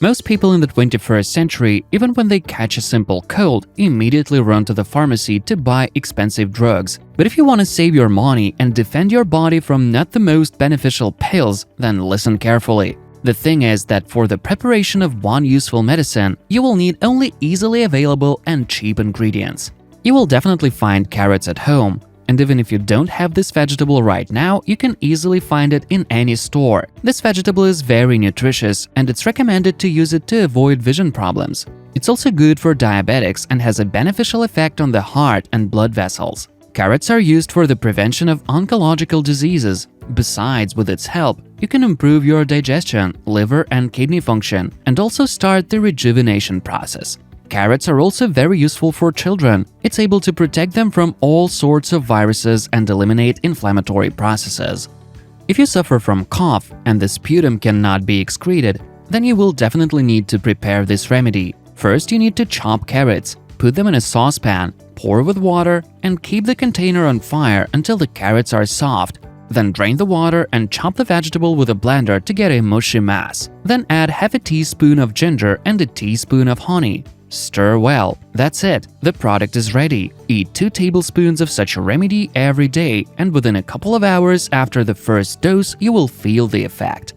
Most people in the 21st century, even when they catch a simple cold, immediately run to the pharmacy to buy expensive drugs. But if you want to save your money and defend your body from not the most beneficial pills, then listen carefully. The thing is that for the preparation of one useful medicine, you will need only easily available and cheap ingredients. You will definitely find carrots at home. And even if you don't have this vegetable right now, you can easily find it in any store. This vegetable is very nutritious and it's recommended to use it to avoid vision problems. It's also good for diabetics and has a beneficial effect on the heart and blood vessels. Carrots are used for the prevention of oncological diseases. Besides, with its help, you can improve your digestion, liver and kidney function, and also start the rejuvenation process. Carrots are also very useful for children. It's able to protect them from all sorts of viruses and eliminate inflammatory processes. If you suffer from cough and the sputum cannot be excreted, then you will definitely need to prepare this remedy. First, you need to chop carrots, put them in a saucepan, pour with water, and keep the container on fire until the carrots are soft. Then drain the water and chop the vegetable with a blender to get a mushy mass. Then add half a teaspoon of ginger and a teaspoon of honey. Stir well. That's it. The product is ready. Eat 2 tablespoons of such a remedy every day, and within a couple of hours after the first dose, you will feel the effect.